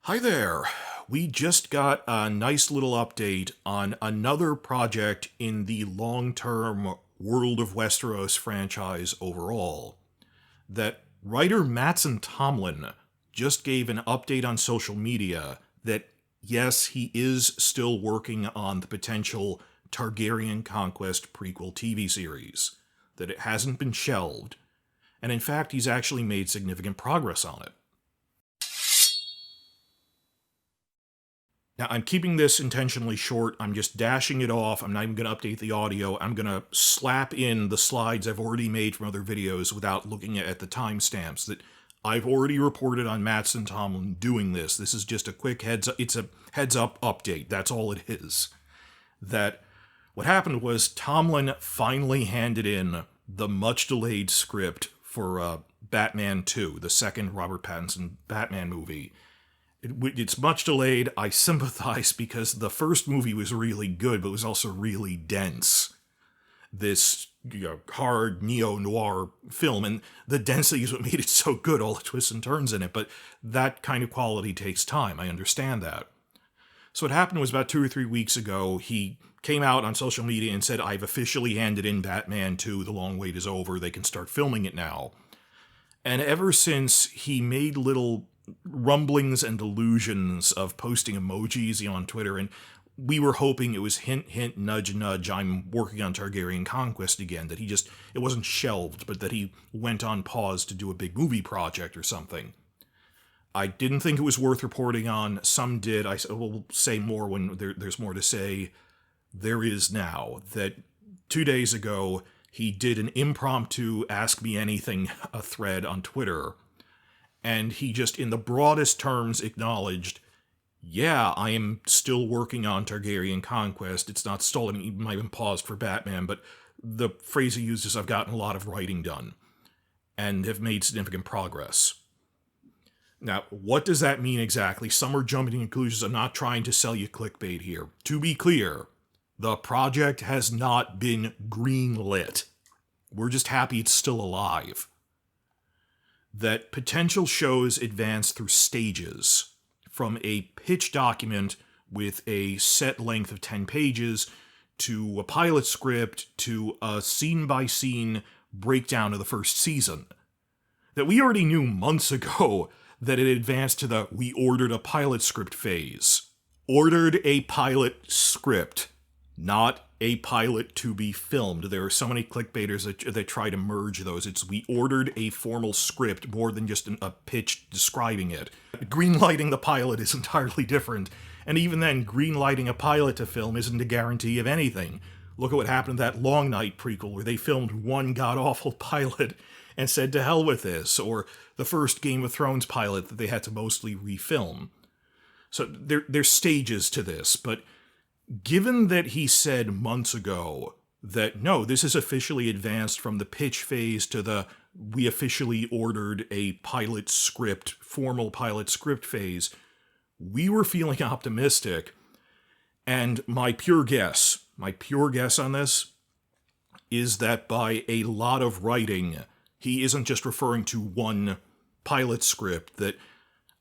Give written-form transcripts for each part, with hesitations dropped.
Hi there. We just got a nice little update on another project in the long-term World of Westeros franchise overall. That writer Mattson Tomlin just gave an update on social media that, yes, he is still working on the potential Targaryen Conquest prequel TV series, that it hasn't been shelved, and in fact he's actually made significant progress on it. Now, I'm keeping this intentionally short. I'm just dashing it off. I'm not even going to update the audio. I'm going to slap in the slides I've already made from other videos without looking at the timestamps. That I've already reported on Mattson Tomlin doing this. This is just a quick it's a heads-up update. That's all it is. That what happened was Tomlin finally handed in the much-delayed script for Batman 2, the second Robert Pattinson Batman movie. It's much delayed. I sympathize because the first movie was really good, but it was also really dense. This hard neo-noir film, and the density is what made it so good, all the twists and turns in it, but that kind of quality takes time. I understand that. So what happened was about 2 or 3 weeks ago, he came out on social media and said, I've officially handed in Batman 2, the long wait is over, they can start filming it now. And ever since, he made little rumblings and delusions of posting emojis on Twitter, and we were hoping it was hint, hint, nudge, nudge, I'm working on Targaryen Conquest again, that it wasn't shelved, but that he went on pause to do a big movie project or something. I didn't think it was worth reporting on. Some did. I will say more when there's more to say. There is now. That 2 days ago, he did an impromptu Ask Me Anything thread on Twitter, and he just, in the broadest terms, acknowledged, yeah, I am still working on Targaryen Conquest. It's not stolen. He might have been paused for Batman, but the phrase he used is, I've gotten a lot of writing done and have made significant progress. Now, what does that mean exactly? Some are jumping to conclusions. I'm not trying to sell you clickbait here. To be clear, the project has not been greenlit. We're just happy it's still alive. That potential shows advance through stages, from a pitch document with a set length of 10 pages, to a pilot script, to a scene-by-scene breakdown of the first season. That we already knew months ago that it advanced to the we ordered a pilot script phase. Ordered a pilot script, not a pilot to be filmed. There are so many clickbaiters that try to merge those. It's we ordered a formal script more than just a pitch describing it. Greenlighting the pilot is entirely different, and even then, greenlighting a pilot to film isn't a guarantee of anything. Look at what happened to that Long Night prequel, where they filmed one god-awful pilot and said to hell with this, or the first Game of Thrones pilot that they had to mostly refilm. So there's stages to this, but given that he said months ago that, no, this is officially advanced from the pitch phase to the we officially ordered a pilot script, formal pilot script phase, we were feeling optimistic. And my pure guess on this is that by a lot of writing, he isn't just referring to one pilot script, that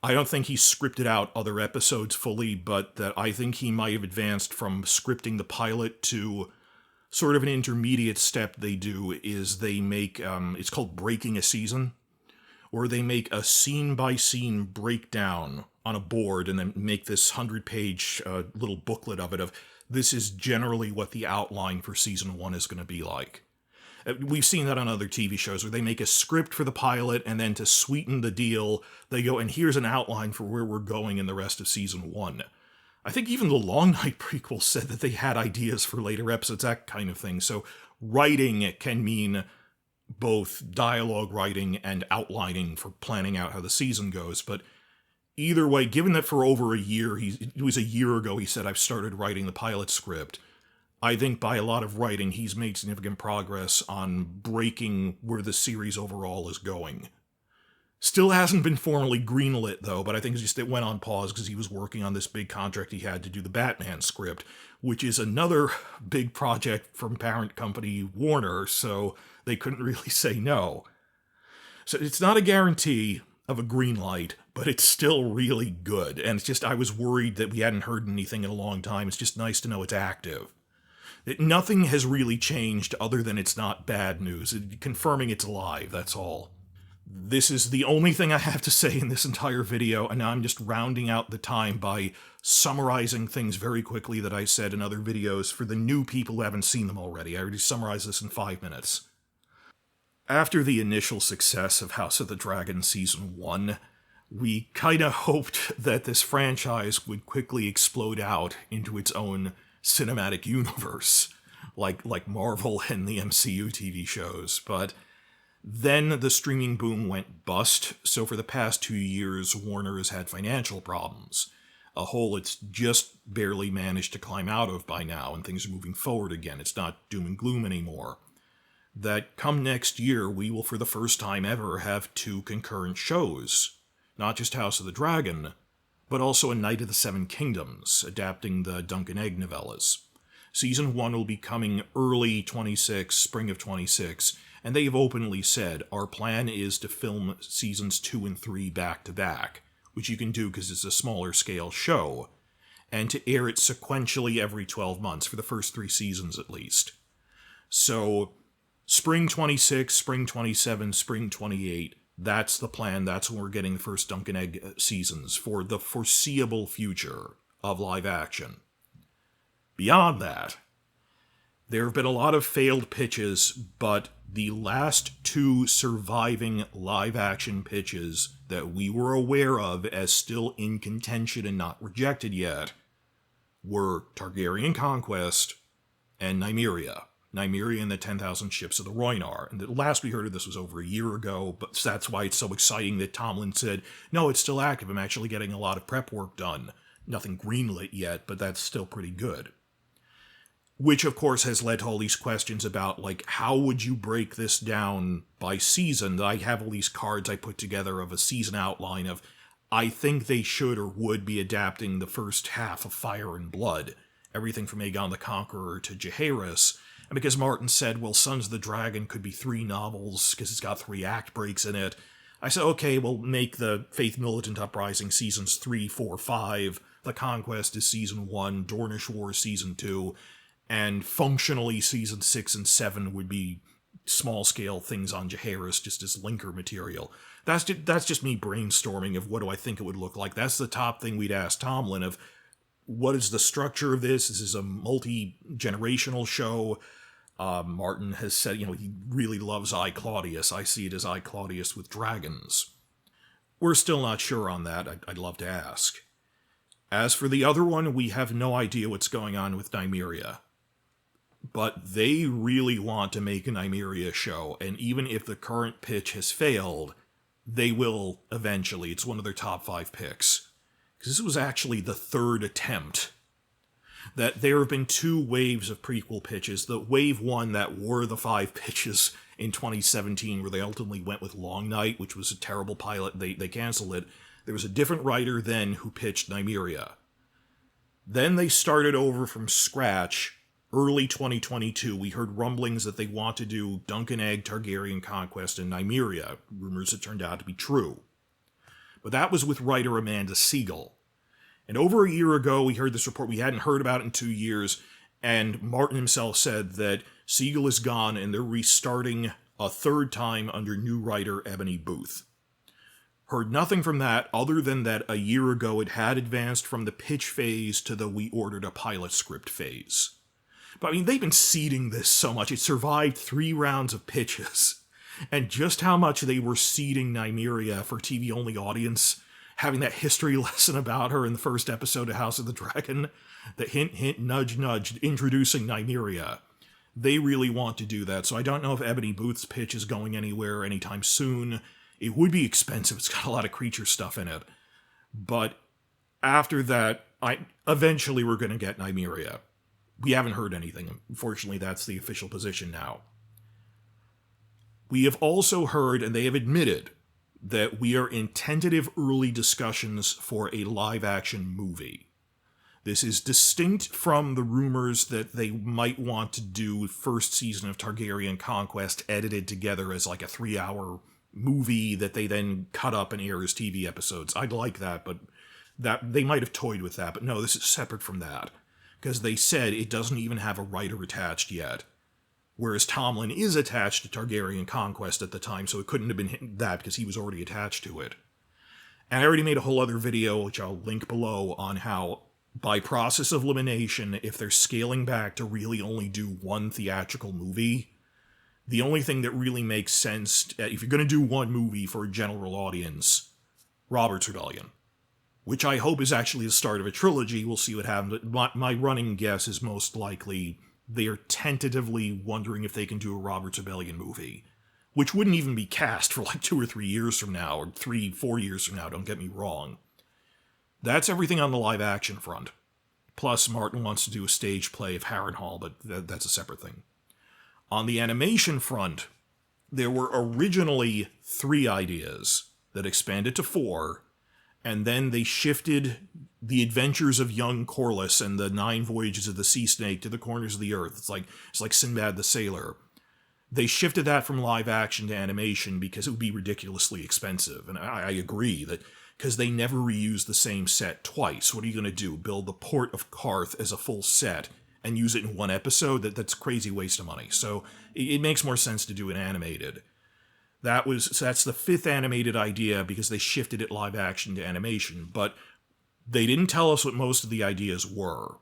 I don't think he scripted out other episodes fully, but that I think he might have advanced from scripting the pilot to sort of an intermediate step they do is they make, it's called breaking a season, where they make a scene-by-scene breakdown on a board and then make this 100-page little booklet of it, of this is generally what the outline for season 1 is going to be like. We've seen that on other TV shows where they make a script for the pilot, and then to sweeten the deal, they go, and here's an outline for where we're going in the rest of season 1. I think even the Long Night prequel said that they had ideas for later episodes, that kind of thing. So writing can mean both dialogue writing and outlining for planning out how the season goes. But either way, given that for over a year, it was a year ago he said, I've started writing the pilot script, I think by a lot of writing, he's made significant progress on breaking where the series overall is going. Still hasn't been formally greenlit, though, but I think it went on pause because he was working on this big contract he had to do the Batman script, which is another big project from parent company Warner, so they couldn't really say no. So it's not a guarantee of a green light, but it's still really good. And it's just, I was worried that we hadn't heard anything in a long time. It's just nice to know it's active. Nothing has really changed other than it's not bad news. Confirming it's alive, that's all. This is the only thing I have to say in this entire video, and now I'm just rounding out the time by summarizing things very quickly that I said in other videos for the new people who haven't seen them already. I already summarized this in 5 minutes. After the initial success of House of the Dragon Season 1, we kinda hoped that this franchise would quickly explode out into its own cinematic universe, like Marvel and the MCU TV shows, but then the streaming boom went bust, so for the past 2 years, Warner has had financial problems. A hole it's just barely managed to climb out of by now, and things are moving forward again. It's not doom and gloom anymore. That come next year, we will for the first time ever have 2 concurrent shows. Not just House of the Dragon, but also A Knight of the Seven Kingdoms, adapting the Dunk and Egg novellas. Season 1 will be coming early 26, spring of 26, and they have openly said, our plan is to film seasons 2 and 3 back to back, which you can do because it's a smaller scale show, and to air it sequentially every 12 months, for the first 3 seasons at least. So, spring 26, spring 27, spring 28, that's the plan. That's when we're getting the first Dunk and Egg seasons for the foreseeable future of live action. Beyond that, there have been a lot of failed pitches, but the last 2 surviving live action pitches that we were aware of as still in contention and not rejected yet were Targaryen Conquest and Nymeria. Nymeria and the 10,000 Ships of the Rhoynar. And the last we heard of this was over a year ago, but that's why it's so exciting that Tomlin said, no, it's still active. I'm actually getting a lot of prep work done. Nothing greenlit yet, but that's still pretty good. Which, of course, has led to all these questions about, like, how would you break this down by season? I have all these cards I put together of a season outline of, I think they should or would be adapting the first half of Fire and Blood. Everything from Aegon the Conqueror to Jaehaerys. And because Martin said, well, Sons of the Dragon could be 3 novels because it's got 3 act breaks in it, I said, okay, we'll make the Faith Militant Uprising seasons 3, 4, 5, The Conquest is season 1, Dornish War season 2, and functionally season 6 and 7 would be small-scale things on Jaehaerys just as linker material. That's just me brainstorming of what do I think it would look like. That's the top thing we'd ask Tomlin of, what is the structure of this? This is a multi-generational show. Martin has said, he really loves I, Claudius. I see it as I, Claudius with dragons. We're still not sure on that. I'd love to ask. As for the other one, we have no idea what's going on with Nymeria. But they really want to make a Nymeria show, and even if the current pitch has failed, they will eventually. It's one of their top 5 picks. Because this was actually the 3rd attempt. That there have been 2 waves of prequel pitches. The wave 1 that were the 5 pitches in 2017, where they ultimately went with Long Night, which was a terrible pilot. They canceled it. There was a different writer then who pitched Nymeria. Then they started over from scratch. Early 2022, we heard rumblings that they want to do Dunk and Egg, Targaryen Conquest, and Nymeria. Rumors that turned out to be true. But that was with writer Amanda Siegel. And over a year ago, we heard this report. We hadn't heard about it in 2 years. And Martin himself said that Siegel is gone and they're restarting a 3rd time under new writer Ebony Booth. Heard nothing from that other than that a year ago it had advanced from the pitch phase to the we ordered a pilot script phase. But I mean, they've been seeding this so much. It survived 3 rounds of pitches. And just how much they were seeding Nymeria for TV-only audience, having that history lesson about her in the first episode of House of the Dragon, the hint, hint, nudge, nudge, introducing Nymeria. They really want to do that, so I don't know if Ebony Booth's pitch is going anywhere anytime soon. It would be expensive. It's got a lot of creature stuff in it. But after that, eventually we're going to get Nymeria. We haven't heard anything. Unfortunately, that's the official position now. We have also heard, and they have admitted, that we are in tentative early discussions for a live-action movie. This is distinct from the rumors that they might want to do first season of Targaryen Conquest edited together as like a 3-hour movie that they then cut up and air as TV episodes. I'd like that, but that they might have toyed with that. But no, this is separate from that. Because they said it doesn't even have a writer attached yet. Whereas Tomlin is attached to Targaryen Conquest at the time, so it couldn't have been that because he was already attached to it. And I already made a whole other video, which I'll link below, on how, by process of elimination, if they're scaling back to really only do one theatrical movie, the only thing that really makes sense, if you're going to do one movie for a general audience, Robert's Rebellion. Which I hope is actually the start of a trilogy. We'll see what happens. But my running guess is most likely they are tentatively wondering if they can do a Robert's Rebellion movie. Which wouldn't even be cast for like 2 or 3 years from now, or 3-4 years from now, don't get me wrong. That's everything on the live action front. Plus, Martin wants to do a stage play of Harrenhal, but that's a separate thing. On the animation front, there were originally 3 ideas that expanded to 4, and then they shifted the adventures of young Corlys and the 9 voyages of the sea snake to the corners of the earth. It's like Sinbad the Sailor. They shifted that from live action to animation because it would be ridiculously expensive. And I agree that because they never reuse the same set twice. What are you going to do? Build the port of Karth as a full set and use it in one episode? That's a crazy waste of money. So it makes more sense to do it animated. That's the 5th animated idea because they shifted it live action to animation, but they didn't tell us what most of the ideas were.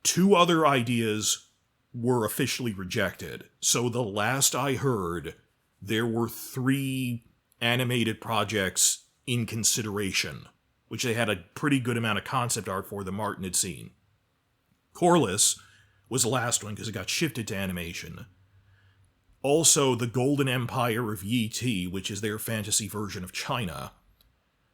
2 other ideas were officially rejected. So the last I heard, there were 3 animated projects in consideration, which they had a pretty good amount of concept art for that Martin had seen. Corlys was the last one because it got shifted to animation. Also, the Golden Empire of Yi Ti, which is their fantasy version of China.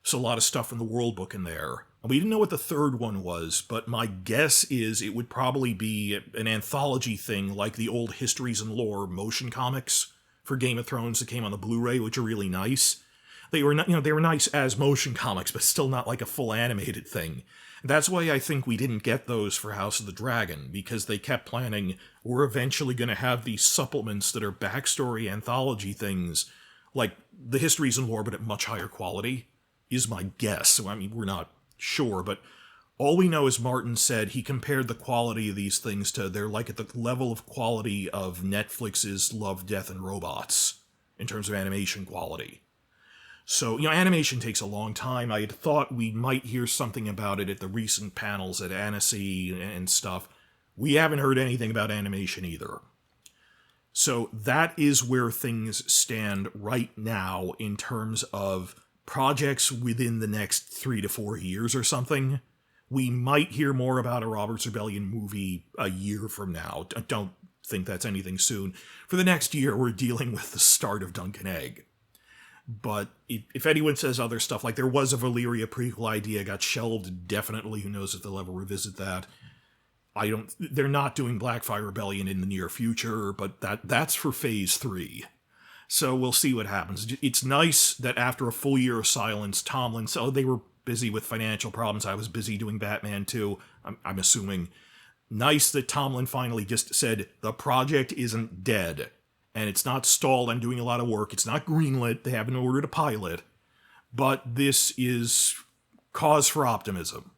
So a lot of stuff from the World Book in there. We didn't know what the 3rd one was, but my guess is it would probably be an anthology thing like the old Histories and Lore motion comics for Game of Thrones that came on the Blu-ray, which are really nice. They were nice as motion comics, but still not like a full animated thing. That's why I think we didn't get those for House of the Dragon, because they kept planning, we're eventually going to have these supplements that are backstory anthology things, like the Histories and Lore, but at much higher quality, is my guess. So, I mean, we're not sure, but all we know is Martin said he compared the quality of these things to, they're like at the level of quality of Netflix's Love, Death, and Robots, in terms of animation quality. So, animation takes a long time. I had thought we might hear something about it at the recent panels at Annecy and stuff. We haven't heard anything about animation either. So that is where things stand right now in terms of projects within the next 3 to 4 years or something. We might hear more about a Robert's Rebellion movie a year from now. Don't think that's anything soon. For the next year, we're dealing with the start of Dunk and Egg. But if anyone says other stuff, like there was a Valyria prequel idea, got shelved, definitely, who knows if they'll ever revisit that. They're not doing Blackfire Rebellion in the near future, but that's for Phase 3. So we'll see what happens. It's nice that after a full year of silence, Tomlin, so they were busy with financial problems, I was busy doing Batman too, I'm assuming. Nice that Tomlin finally just said, the project isn't dead. And it's not stalled, I'm doing a lot of work, it's not greenlit, they haven't ordered a pilot. But this is cause for optimism.